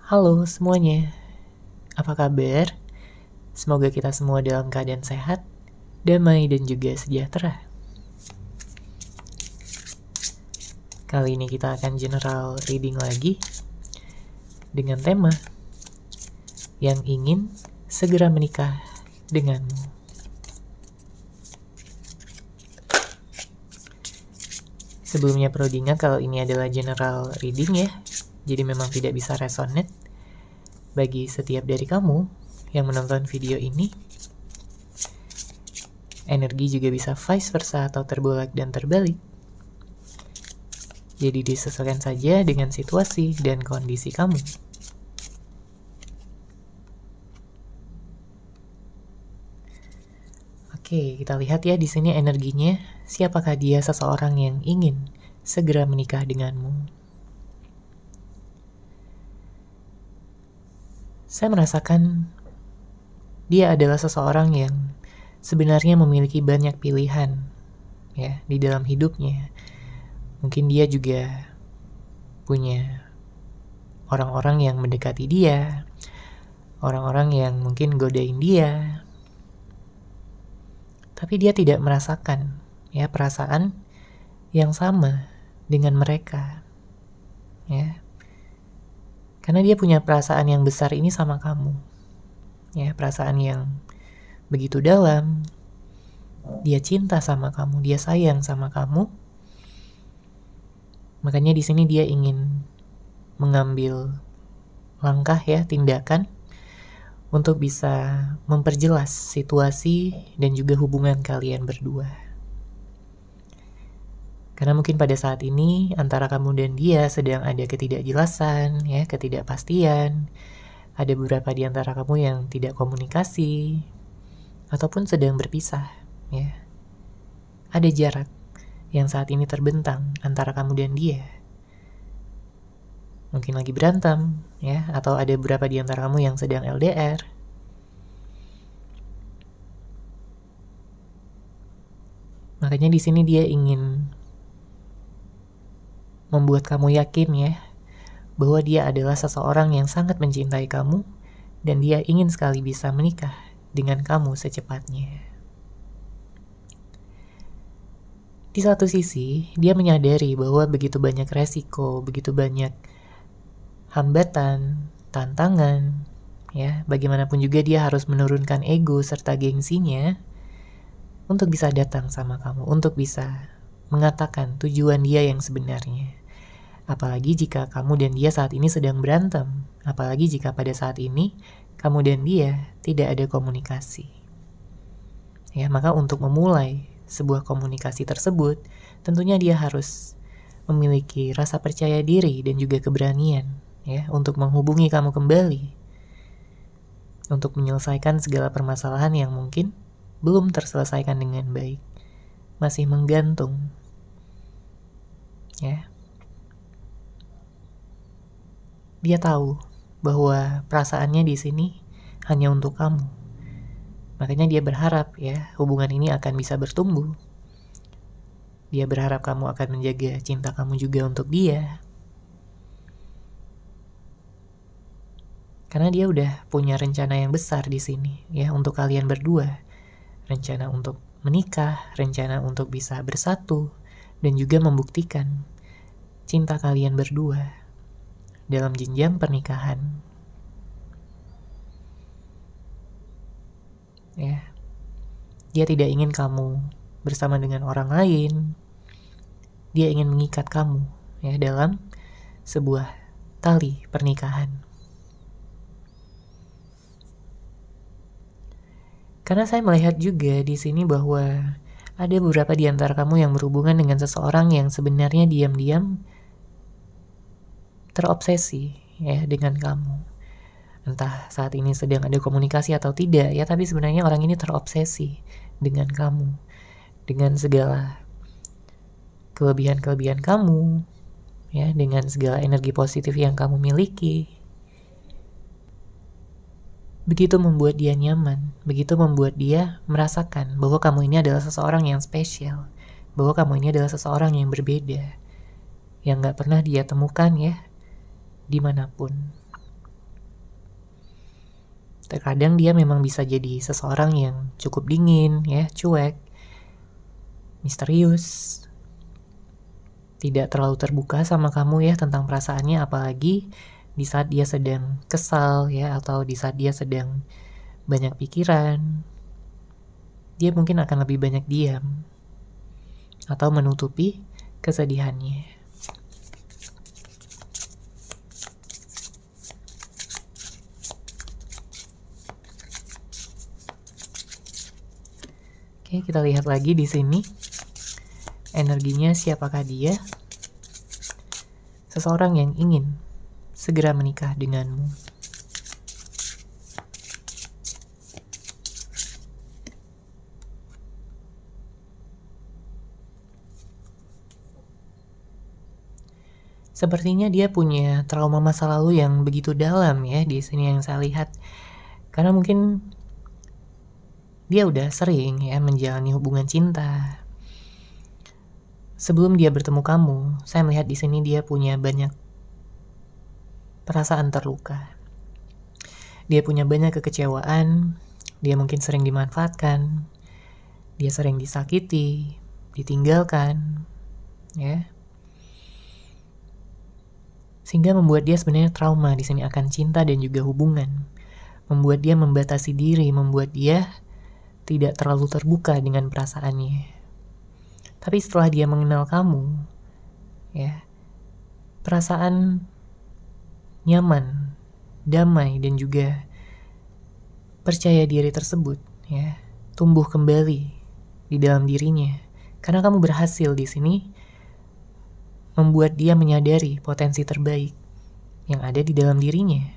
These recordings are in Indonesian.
Halo semuanya, apa kabar? Semoga kita semua dalam keadaan sehat, damai, dan juga sejahtera. Kali ini kita akan general reading lagi dengan tema yang ingin segera menikah denganmu. Sebelumnya perlu diingat kalau ini adalah general reading ya, jadi memang tidak bisa resonate bagi setiap dari kamu yang menonton video ini. Energi juga bisa vice versa atau terbolak dan terbalik. Jadi disesuaikan saja dengan situasi dan kondisi kamu. Oke, kita lihat ya di sini energinya. Siapakah dia seseorang yang ingin segera menikah denganmu? Saya merasakan dia adalah seseorang yang sebenarnya memiliki banyak pilihan ya di dalam hidupnya. Mungkin dia juga punya orang-orang yang mendekati dia, orang-orang yang mungkin godain dia, tapi dia tidak merasakan ya perasaan yang sama dengan mereka ya, karena dia punya perasaan yang besar ini sama kamu ya, perasaan yang begitu dalam. Dia cinta sama kamu, dia sayang sama kamu. Makanya di sini dia ingin mengambil langkah ya, tindakan untuk bisa memperjelas situasi dan juga hubungan kalian berdua. Karena mungkin pada saat ini antara kamu dan dia sedang ada ketidakjelasan ya, ketidakpastian. Ada beberapa di antara kamu yang tidak komunikasi ataupun sedang berpisah ya. Ada jarak yang saat ini terbentang antara kamu dan dia. Mungkin lagi berantem ya, atau ada beberapa di antara kamu yang sedang LDR. Makanya di sini dia ingin membuat kamu yakin ya, bahwa dia adalah seseorang yang sangat mencintai kamu dan dia ingin sekali bisa menikah dengan kamu secepatnya. Di satu sisi, dia menyadari bahwa begitu banyak resiko, begitu banyak hambatan, tantangan, ya, bagaimanapun juga dia harus menurunkan ego serta gengsinya untuk bisa datang sama kamu, untuk bisa mengatakan tujuan dia yang sebenarnya. Apalagi jika kamu dan dia saat ini sedang berantem, apalagi jika pada saat ini kamu dan dia tidak ada komunikasi. Ya, maka untuk memulai sebuah komunikasi tersebut, tentunya dia harus memiliki rasa percaya diri dan juga keberanian ya untuk menghubungi kamu kembali, untuk menyelesaikan segala permasalahan yang mungkin belum terselesaikan dengan baik, masih menggantung ya. Dia tahu bahwa perasaannya di sini hanya untuk kamu. Makanya dia berharap ya hubungan ini akan bisa bertumbuh. Dia berharap kamu akan menjaga cinta kamu juga untuk dia. Karena dia udah punya rencana yang besar di sini ya untuk kalian berdua. Rencana untuk menikah, rencana untuk bisa bersatu dan juga membuktikan cinta kalian berdua dalam jenjang pernikahan. Ya. Dia tidak ingin kamu bersama dengan orang lain. Dia ingin mengikat kamu ya dalam sebuah tali pernikahan. Karena saya melihat juga di sini bahwa ada beberapa di antara kamu yang berhubungan dengan seseorang yang sebenarnya diam-diam terobsesi ya dengan kamu. Entah saat ini sedang ada komunikasi atau tidak ya, tapi sebenarnya orang ini terobsesi dengan kamu, dengan segala kelebihan-kelebihan kamu ya, dengan segala energi positif yang kamu miliki. Begitu membuat dia nyaman, begitu membuat dia merasakan bahwa kamu ini adalah seseorang yang spesial, bahwa kamu ini adalah seseorang yang berbeda, yang gak pernah dia temukan ya dimanapun. Terkadang dia memang bisa jadi seseorang yang cukup dingin, ya, cuek, misterius, tidak terlalu terbuka sama kamu ya tentang perasaannya, apalagi di saat dia sedang kesal ya, atau di saat dia sedang banyak pikiran. Dia mungkin akan lebih banyak diam atau menutupi kesedihannya. Oke, kita lihat lagi di sini. Energinya siapakah dia? Seseorang yang ingin segera menikah denganmu. Sepertinya dia punya trauma masa lalu yang begitu dalam ya di sini yang saya lihat. Karena mungkin dia udah sering ya menjalani hubungan cinta. Sebelum dia bertemu kamu, saya melihat di sini dia punya banyak perasaan terluka. Dia punya banyak kekecewaan, dia mungkin sering dimanfaatkan, dia sering disakiti, ditinggalkan, ya. Sehingga membuat dia sebenarnya trauma di sini akan cinta dan juga hubungan. Membuat dia membatasi diri, membuat dia tidak terlalu terbuka dengan perasaannya. Tapi setelah dia mengenal kamu, ya, perasaan nyaman, damai, dan juga percaya diri tersebut, ya, tumbuh kembali di dalam dirinya. Karena kamu berhasil di sini membuat dia menyadari potensi terbaik yang ada di dalam dirinya.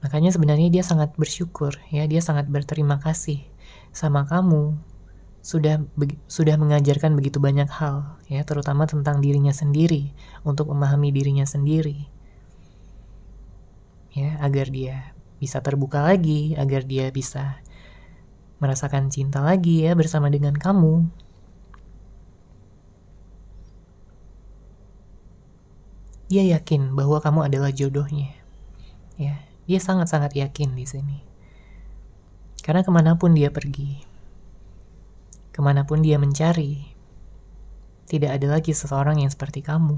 Makanya sebenarnya dia sangat bersyukur, ya, dia sangat berterima kasih sama kamu sudah mengajarkan begitu banyak hal, ya, terutama tentang dirinya sendiri, untuk memahami dirinya sendiri, ya, agar dia bisa terbuka lagi, agar dia bisa merasakan cinta lagi ya bersama dengan kamu. Dia yakin bahwa kamu adalah jodohnya, ya. Dia sangat-sangat yakin di sini. Karena kemanapun dia pergi, kemanapun dia mencari, tidak ada lagi seseorang yang seperti kamu.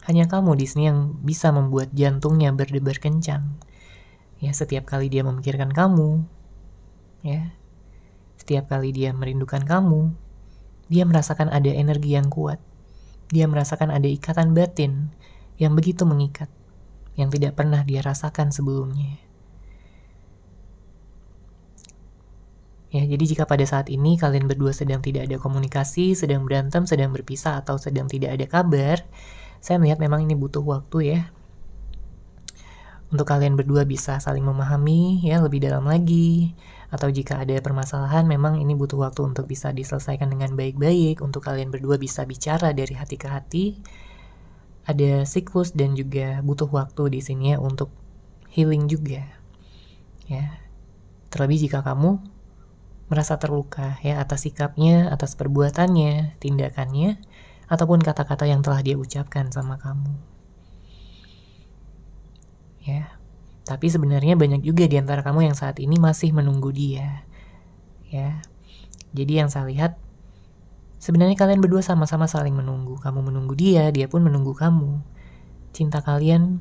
Hanya kamu di sini yang bisa membuat jantungnya berdebar kencang. Ya, setiap kali dia memikirkan kamu, ya, setiap kali dia merindukan kamu, dia merasakan ada energi yang kuat. Dia merasakan ada ikatan batin yang begitu mengikat, yang tidak pernah dia rasakan sebelumnya. Ya, jadi jika pada saat ini kalian berdua sedang tidak ada komunikasi, sedang berantem, sedang berpisah, atau sedang tidak ada kabar, saya melihat memang ini butuh waktu ya, untuk kalian berdua bisa saling memahami ya lebih dalam lagi. Atau jika ada permasalahan, memang ini butuh waktu untuk bisa diselesaikan dengan baik-baik, untuk kalian berdua bisa bicara dari hati ke hati. Ada siklus dan juga butuh waktu di sini ya untuk healing juga. Ya. Terlebih jika kamu merasa terluka ya atas sikapnya, atas perbuatannya, tindakannya, ataupun kata-kata yang telah dia ucapkan sama kamu. Ya. Tapi sebenarnya banyak juga di antara kamu yang saat ini masih menunggu dia. Ya. Jadi yang saya lihat, sebenarnya kalian berdua sama-sama saling menunggu. Kamu menunggu dia pun menunggu kamu. Cinta kalian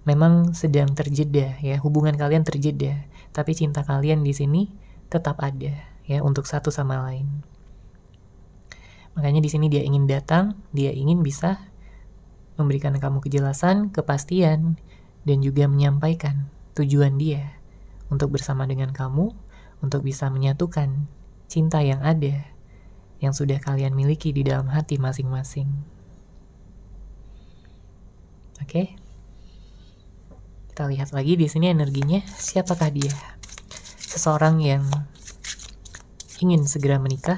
memang sedang terjeda ya, hubungan kalian terjeda. Tapi cinta kalian di sini tetap ada ya untuk satu sama lain. Makanya di sini dia ingin datang, dia ingin bisa memberikan kamu kejelasan, kepastian, dan juga menyampaikan tujuan dia untuk bersama dengan kamu, untuk bisa menyatukan cinta yang ada, yang sudah kalian miliki di dalam hati masing-masing. Oke? Kita lihat lagi di sini energinya, siapakah dia? Seseorang yang ingin segera menikah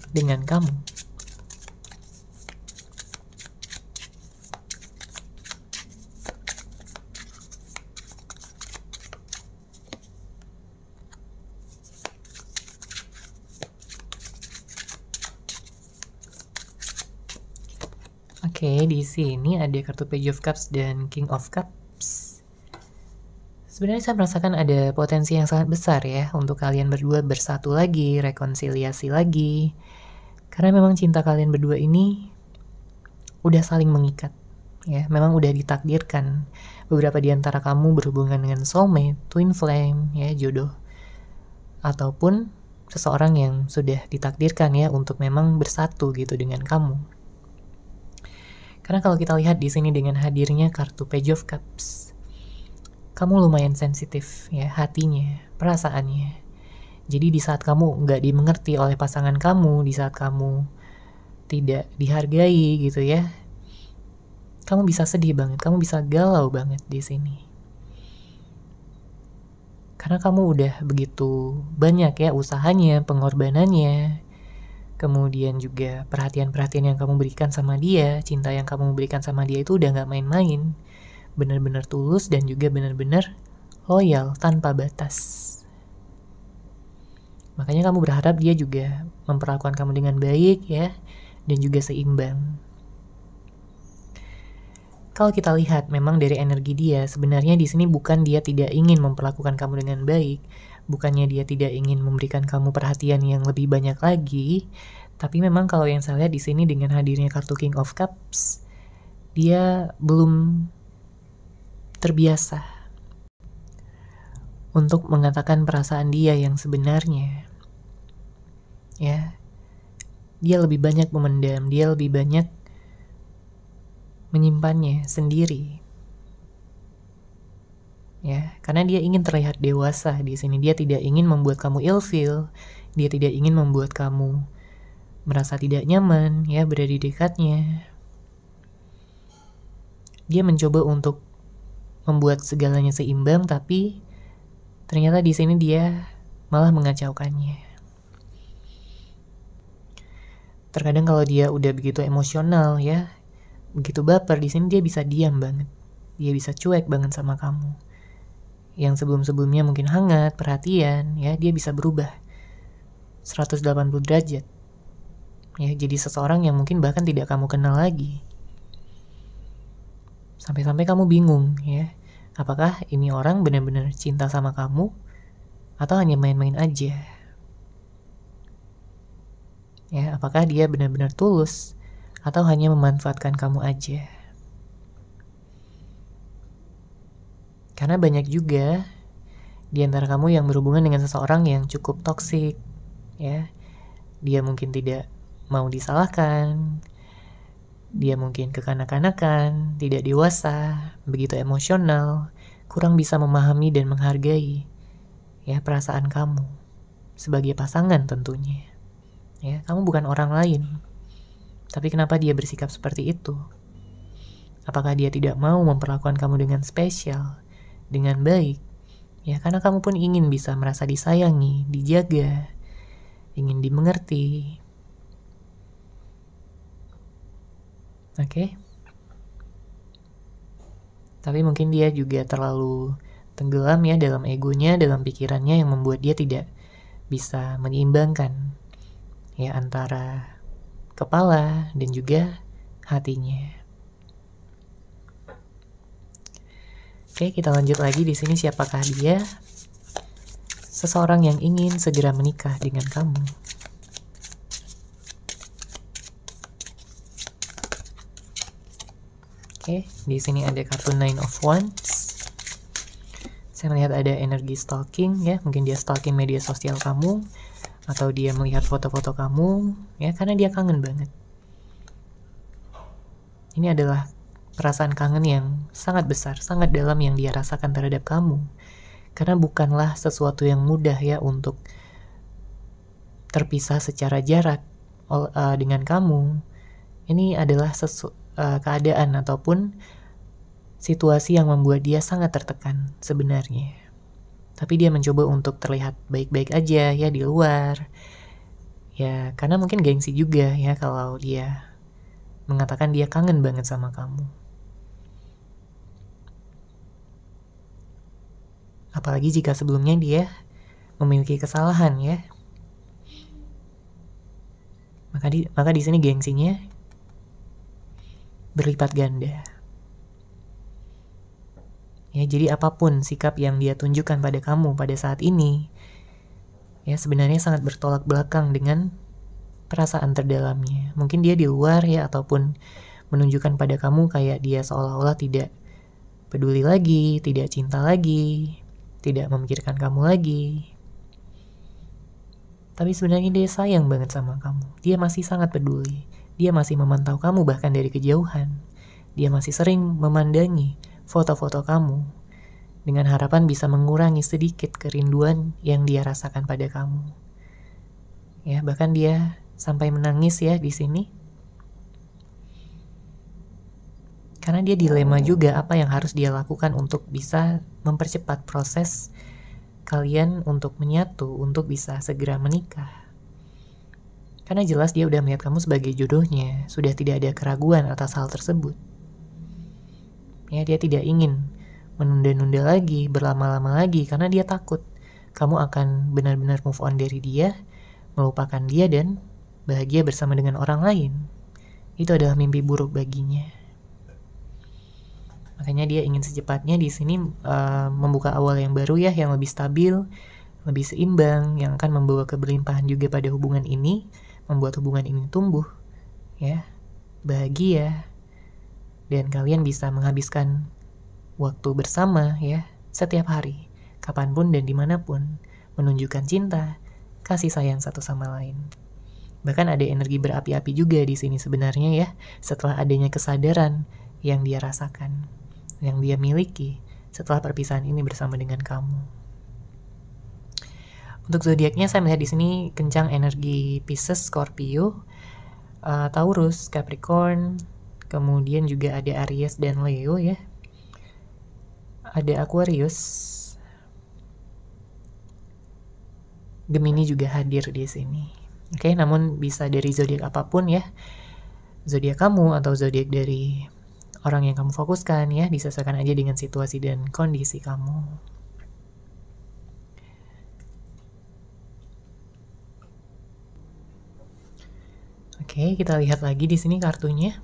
dengan kamu. Oke, di sini ada kartu Page of Cups dan King of Cups. Sebenarnya saya merasakan ada potensi yang sangat besar ya untuk kalian berdua bersatu lagi, rekonsiliasi lagi. Karena memang cinta kalian berdua ini udah saling mengikat. Ya, memang udah ditakdirkan. Beberapa di antara kamu berhubungan dengan soulmate, twin flame, ya, jodoh. Ataupun seseorang yang sudah ditakdirkan ya untuk memang bersatu gitu dengan kamu. Karena kalau kita lihat di sini dengan hadirnya kartu Page of Cups, kamu lumayan sensitif ya hatinya, perasaannya. Jadi di saat kamu nggak dimengerti oleh pasangan kamu, di saat kamu tidak dihargai gitu ya, kamu bisa sedih banget, kamu bisa galau banget di sini. Karena kamu udah begitu banyak ya usahanya, pengorbanannya, kemudian juga perhatian-perhatian yang kamu berikan sama dia, cinta yang kamu berikan sama dia itu udah gak main-main. Benar-benar tulus dan juga benar-benar loyal tanpa batas. Makanya kamu berharap dia juga memperlakukan kamu dengan baik ya, dan juga seimbang. Kalau kita lihat memang dari energi dia, sebenarnya di sini bukan dia tidak ingin memperlakukan kamu dengan baik, bukannya dia tidak ingin memberikan kamu perhatian yang lebih banyak lagi, tapi memang kalau yang saya lihat di sini dengan hadirnya kartu King of Cups, dia belum terbiasa untuk mengatakan perasaan dia yang sebenarnya. Ya. Dia lebih banyak memendam, dia lebih banyak menyimpannya sendiri. Ya, karena dia ingin terlihat dewasa di sini. Dia tidak ingin membuat kamu ilfeel, dia tidak ingin membuat kamu merasa tidak nyaman ya berada di dekatnya. Dia mencoba untuk membuat segalanya seimbang, tapi ternyata di sini dia malah mengacaukannya. Terkadang kalau dia udah begitu emosional ya, begitu baper, di sini dia bisa diam banget. Dia bisa cuek banget sama kamu. Yang sebelum-sebelumnya mungkin hangat, perhatian, ya, dia bisa berubah 180 derajat. Ya, jadi seseorang yang mungkin bahkan tidak kamu kenal lagi. Sampai-sampai kamu bingung, ya. Apakah ini orang benar-benar cinta sama kamu atau hanya main-main aja? Ya, apakah dia benar-benar tulus atau hanya memanfaatkan kamu aja? Karena banyak juga di antara kamu yang berhubungan dengan seseorang yang cukup toksik, ya. Dia mungkin tidak mau disalahkan, dia mungkin kekanak-kanakan, tidak dewasa, begitu emosional, kurang bisa memahami dan menghargai ya perasaan kamu sebagai pasangan tentunya. Ya, kamu bukan orang lain. Tapi kenapa dia bersikap seperti itu? Apakah dia tidak mau memperlakukan kamu dengan spesial, dengan baik? Ya, karena kamu pun ingin bisa merasa disayangi, dijaga, ingin dimengerti. Oke? Tapi mungkin dia juga terlalu tenggelam ya dalam egonya, dalam pikirannya yang membuat dia tidak bisa menyeimbangkan ya antara kepala dan juga hatinya. Oke, kita lanjut lagi di sini. Siapakah dia? Seseorang yang ingin segera menikah dengan kamu. Oke, di sini ada kartu Nine of Wands. Saya melihat ada energi stalking ya, mungkin dia stalking media sosial kamu atau dia melihat foto-foto kamu ya karena dia kangen banget. Ini adalah perasaan kangen yang sangat besar, sangat dalam yang dia rasakan terhadap kamu. Karena bukanlah sesuatu yang mudah ya untuk terpisah secara jarak dengan kamu. Ini adalah keadaan ataupun situasi yang membuat dia sangat tertekan sebenarnya. Tapi dia mencoba untuk terlihat baik-baik aja ya di luar. Ya, karena mungkin gengsi juga ya kalau dia mengatakan dia kangen banget sama kamu. Apalagi jika sebelumnya dia memiliki kesalahan ya. Maka di sini gengsinya berlipat ganda. Ya, jadi apapun sikap yang dia tunjukkan pada kamu pada saat ini, ya sebenarnya sangat bertolak belakang dengan perasaan terdalamnya. Mungkin dia di luar ya, ataupun menunjukkan pada kamu kayak dia seolah-olah tidak peduli lagi, tidak cinta lagi, tidak memikirkan kamu lagi. Tapi sebenarnya dia sayang banget sama kamu. Dia masih sangat peduli. Dia masih memantau kamu bahkan dari kejauhan. Dia masih sering memandangi foto-foto kamu dengan harapan bisa mengurangi sedikit kerinduan yang dia rasakan pada kamu. Ya, bahkan dia sampai menangis ya di sini. Karena dia dilema juga apa yang harus dia lakukan untuk bisa mempercepat proses kalian untuk menyatu, untuk bisa segera menikah. Karena jelas dia udah melihat kamu sebagai jodohnya, sudah tidak ada keraguan atas hal tersebut. Ya, dia tidak ingin menunda-nunda lagi, berlama-lama lagi, karena dia takut kamu akan benar-benar move on dari dia, melupakan dia dan bahagia bersama dengan orang lain. Itu adalah mimpi buruk baginya. Makanya dia ingin secepatnya di sini membuka awal yang baru ya, yang lebih stabil, lebih seimbang, yang akan membawa keberlimpahan juga pada hubungan ini, membuat hubungan ini tumbuh, ya, bahagia, dan kalian bisa menghabiskan waktu bersama ya setiap hari, kapanpun dan dimanapun, menunjukkan cinta, kasih sayang satu sama lain. Bahkan ada energi berapi-api juga di sini sebenarnya ya, setelah adanya kesadaran yang dia rasakan, yang dia miliki setelah perpisahan ini bersama dengan kamu. Untuk zodiaknya saya melihat di sini kencang energi Pisces, Scorpio, Taurus, Capricorn, kemudian juga ada Aries dan Leo ya. Ada Aquarius, Gemini juga hadir di sini. Oke, namun bisa dari zodiak apapun ya. Zodiak kamu atau zodiak dari orang yang kamu fokuskan ya, disesuaikan aja dengan situasi dan kondisi kamu. Oke, kita lihat lagi di sini kartunya.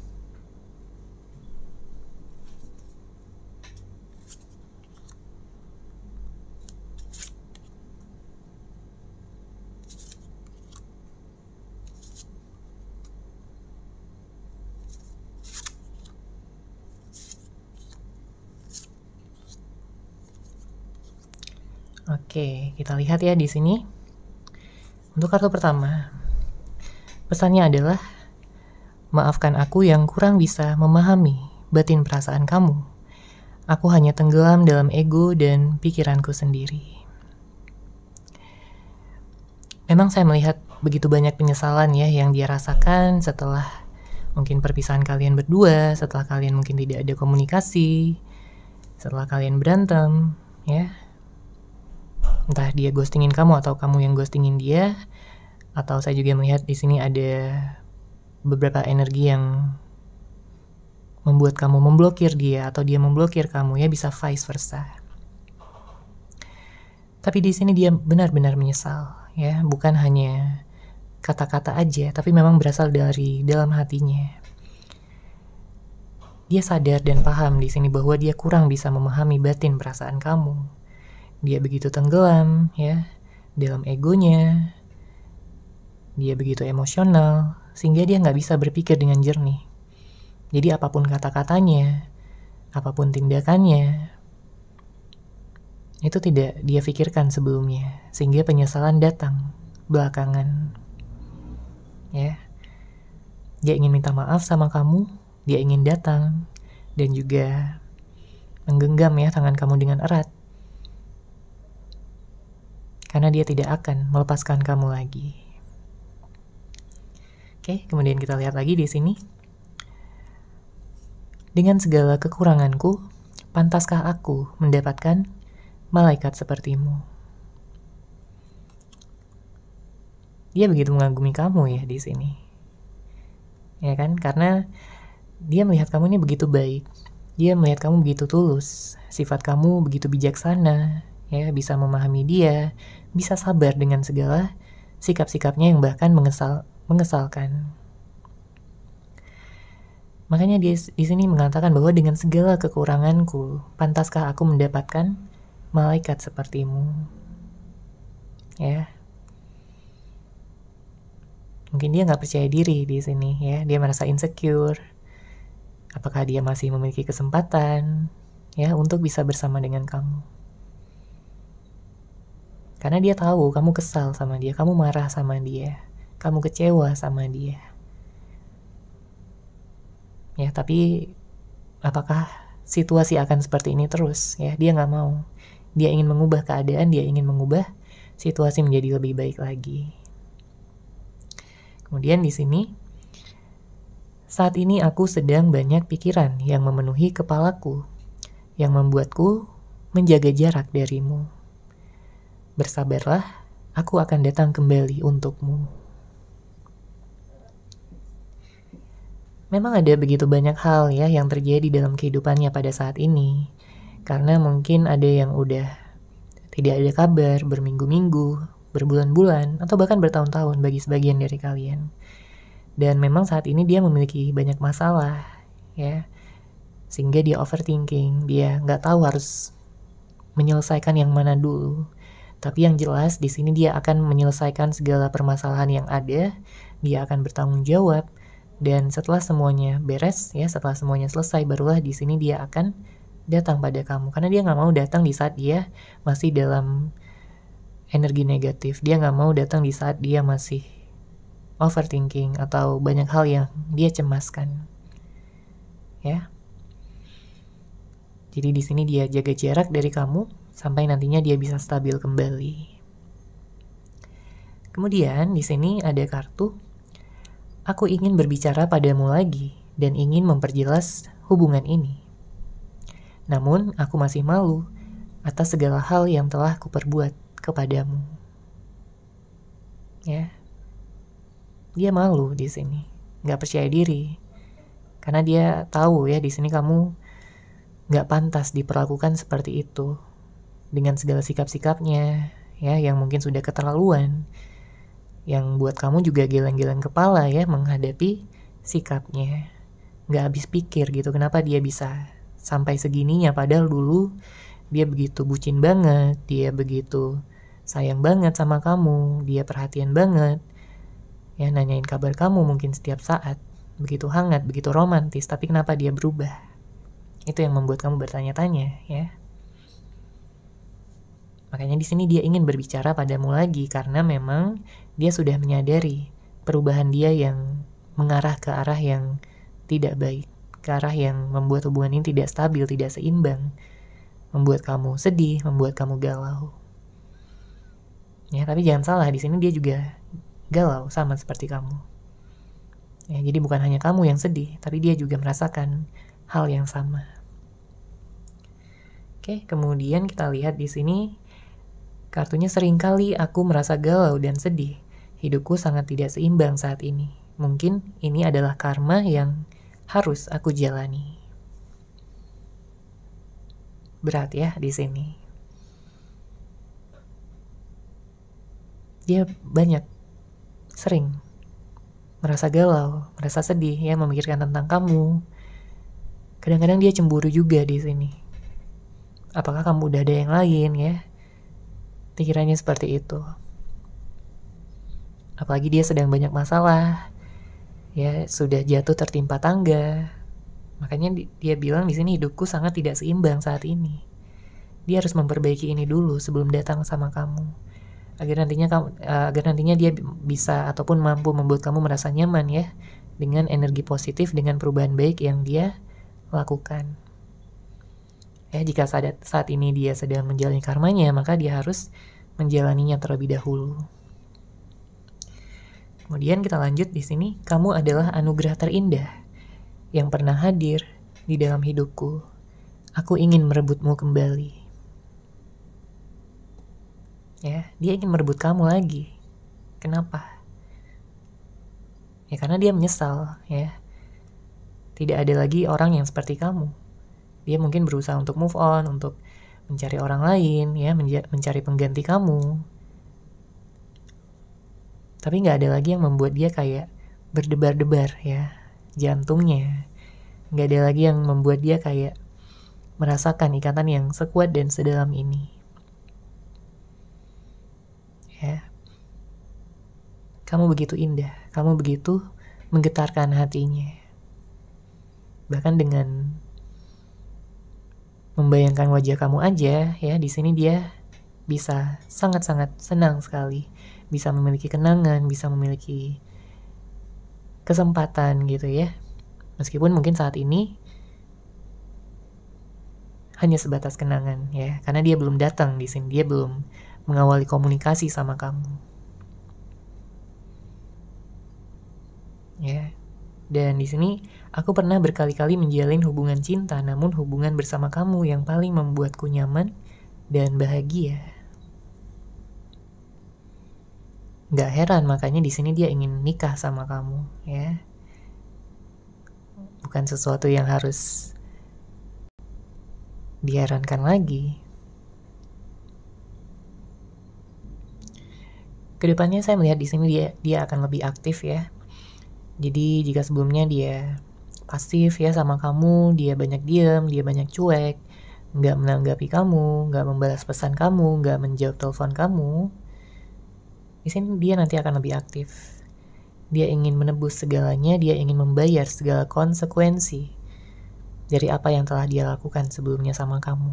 Oke, kita lihat ya di sini. Untuk kartu pertama, pesannya adalah, maafkan aku yang kurang bisa memahami batin perasaan kamu. Aku hanya tenggelam dalam ego dan pikiranku sendiri. Memang saya melihat begitu banyak penyesalan ya yang dia rasakan setelah mungkin perpisahan kalian berdua, setelah kalian mungkin tidak ada komunikasi, setelah kalian berantem, ya. Entah dia ghostingin kamu atau kamu yang ghostingin dia, atau saya juga melihat di sini ada beberapa energi yang membuat kamu memblokir dia atau dia memblokir kamu ya, bisa vice versa. Tapi di sini dia benar-benar menyesal ya, bukan hanya kata-kata aja, tapi memang berasal dari dalam hatinya. Dia sadar dan paham di sini bahwa dia kurang bisa memahami batin perasaan kamu. Dia begitu tenggelam ya dalam egonya. Dia begitu emosional sehingga dia nggak bisa berpikir dengan jernih. Jadi apapun kata-katanya, apapun tindakannya, itu tidak dia pikirkan sebelumnya, sehingga penyesalan datang belakangan. Ya, dia ingin minta maaf sama kamu, dia ingin datang dan juga menggenggam ya tangan kamu dengan erat, karena dia tidak akan melepaskan kamu lagi. Oke, kemudian kita lihat lagi di sini. Dengan segala kekuranganku, pantaskah aku mendapatkan malaikat sepertimu? Dia begitu mengagumi kamu ya di sini. Ya kan? Karena dia melihat kamu ini begitu baik. Dia melihat kamu begitu tulus. Sifat kamu begitu bijaksana, ya, bisa memahami dia, bisa sabar dengan segala sikap-sikapnya yang bahkan mengesalkan. Makanya dia di sini mengatakan bahwa dengan segala kekuranganku, pantaskah aku mendapatkan malaikat sepertimu? Ya, mungkin dia nggak percaya diri di sini, ya. Dia merasa insecure. Apakah dia masih memiliki kesempatan, ya, untuk bisa bersama dengan kamu? Karena dia tahu kamu kesal sama dia, kamu marah sama dia, kamu kecewa sama dia. Ya, tapi apakah situasi akan seperti ini terus? Ya, dia nggak mau. Dia ingin mengubah keadaan, dia ingin mengubah situasi menjadi lebih baik lagi. Kemudian di sini, saat ini aku sedang banyak pikiran yang memenuhi kepalaku, yang membuatku menjaga jarak darimu. Bersabarlah, aku akan datang kembali untukmu. Memang ada begitu banyak hal ya yang terjadi dalam kehidupannya pada saat ini. Karena mungkin ada yang udah tidak ada kabar berminggu-minggu, berbulan-bulan, atau bahkan bertahun-tahun bagi sebagian dari kalian. Dan memang saat ini dia memiliki banyak masalah, ya. Sehingga dia overthinking, dia nggak tahu harus menyelesaikan yang mana dulu. Tapi yang jelas di sini dia akan menyelesaikan segala permasalahan yang ada, dia akan bertanggung jawab, dan setelah semuanya beres, ya, setelah semuanya selesai, barulah di sini dia akan datang pada kamu. Karena dia nggak mau datang di saat dia masih dalam energi negatif. Dia nggak mau datang di saat dia masih overthinking atau banyak hal yang dia cemaskan. Ya. Jadi di sini dia jaga jarak dari kamu sampai nantinya dia bisa stabil kembali. Kemudian di sini ada kartu, aku ingin berbicara padamu lagi dan ingin memperjelas hubungan ini. Namun aku masih malu atas segala hal yang telah kuperbuat kepadamu. Ya, dia malu di sini, nggak percaya diri, karena dia tahu ya di sini kamu nggak pantas diperlakukan seperti itu dengan segala sikap-sikapnya, ya, yang mungkin sudah keterlaluan, yang buat kamu juga geleng-geleng kepala ya menghadapi sikapnya. Nggak habis pikir gitu, kenapa dia bisa sampai segininya, padahal dulu dia begitu bucin banget, dia begitu sayang banget sama kamu, dia perhatian banget, ya, nanyain kabar kamu mungkin setiap saat, begitu hangat, begitu romantis, tapi kenapa dia berubah? Itu yang membuat kamu bertanya-tanya, ya. Makanya di sini dia ingin berbicara padamu lagi karena memang dia sudah menyadari perubahan dia yang mengarah ke arah yang tidak baik, ke arah yang membuat hubungan ini tidak stabil, tidak seimbang, membuat kamu sedih, membuat kamu galau. Ya, tapi jangan salah, di sini dia juga galau sama seperti kamu. Ya, jadi bukan hanya kamu yang sedih, tapi dia juga merasakan hal yang sama. Oke, kemudian kita lihat di sini kartunya, seringkali aku merasa galau dan sedih. Hidupku sangat tidak seimbang saat ini. Mungkin ini adalah karma yang harus aku jalani. Berat ya di sini. Dia sering merasa galau, merasa sedih ya, memikirkan tentang kamu. Kadang-kadang dia cemburu juga di sini. Apakah kamu udah ada yang lain ya? Pikirannya seperti itu. Apalagi dia sedang banyak masalah, ya, sudah jatuh tertimpa tangga. Makanya dia bilang di sini hidupku sangat tidak seimbang saat ini. Dia harus memperbaiki ini dulu sebelum datang sama kamu, agar nantinya dia bisa ataupun mampu membuat kamu merasa nyaman ya, dengan energi positif, dengan perubahan baik yang dia lakukan. Ya, jika saat ini dia sedang menjalani karmanya, maka dia harus menjalaninya terlebih dahulu. Kemudian kita lanjut di sini, kamu adalah anugerah terindah yang pernah hadir di dalam hidupku. Aku ingin merebutmu kembali. Ya, dia ingin merebut kamu lagi. Kenapa? Ya karena dia menyesal, ya. Tidak ada lagi orang yang seperti kamu. Dia mungkin berusaha untuk move on, untuk mencari orang lain, ya, mencari pengganti kamu. Tapi nggak ada lagi yang membuat dia kayak berdebar-debar, ya, jantungnya. Nggak ada lagi yang membuat dia kayak merasakan ikatan yang sekuat dan sedalam ini. Ya, kamu begitu indah, kamu begitu menggetarkan hatinya. Bahkan dengan membayangkan wajah kamu aja, ya di sini dia bisa sangat-sangat senang sekali, bisa memiliki kenangan, bisa memiliki kesempatan gitu ya. Meskipun mungkin saat ini hanya sebatas kenangan ya, karena dia belum datang di sini, dia belum mengawali komunikasi sama kamu. Ya. Dan di sini aku pernah berkali-kali menjalin hubungan cinta, namun hubungan bersama kamu yang paling membuatku nyaman dan bahagia. Gak heran makanya di sini dia ingin nikah sama kamu, ya. Bukan sesuatu yang harus diherankan lagi. Kedepannya saya melihat di sini dia akan lebih aktif ya. Jadi jika sebelumnya dia pasif ya sama kamu, dia banyak diam, dia banyak cuek, nggak menanggapi kamu, nggak membalas pesan kamu, nggak menjawab telepon kamu, di sini dia nanti akan lebih aktif. Dia ingin menebus segalanya, dia ingin membayar segala konsekuensi dari apa yang telah dia lakukan sebelumnya sama kamu.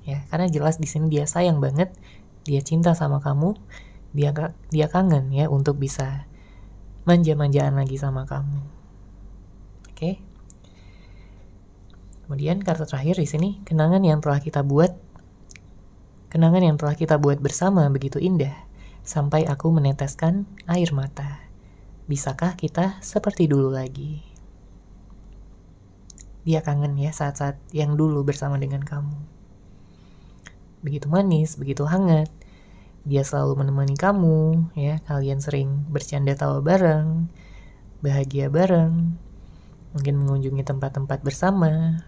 Ya, karena jelas di sini dia sayang banget, dia cinta sama kamu, dia kangen ya untuk bisa manja-manjaan lagi sama kamu. Oke. Kemudian kartu terakhir di sini, kenangan yang telah kita buat bersama begitu indah, sampai aku meneteskan air mata. Bisakah kita seperti dulu lagi? Dia kangen ya saat-saat yang dulu bersama dengan kamu. Begitu manis, begitu hangat. Dia selalu menemani kamu, ya. Kalian sering bercanda tawa bareng, bahagia bareng, mungkin mengunjungi tempat-tempat bersama.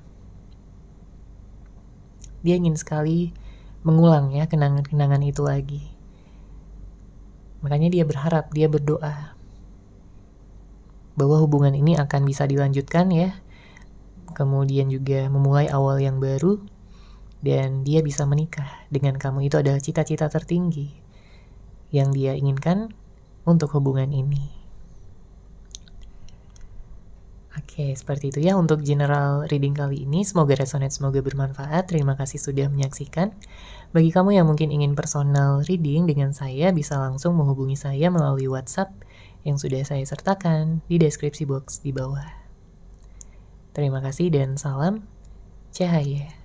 Dia ingin sekali mengulang ya kenangan-kenangan itu lagi. Makanya dia berharap, dia berdoa bahwa hubungan ini akan bisa dilanjutkan ya. Kemudian juga memulai awal yang baru. Dan dia bisa menikah dengan kamu. Itu adalah cita-cita tertinggi yang dia inginkan untuk hubungan ini. Oke, seperti itu ya untuk general reading kali ini. Semoga resonate, semoga bermanfaat. Terima kasih sudah menyaksikan. Bagi kamu yang mungkin ingin personal reading dengan saya, bisa langsung menghubungi saya melalui WhatsApp yang sudah saya sertakan di deskripsi box di bawah. Terima kasih dan salam cahaya.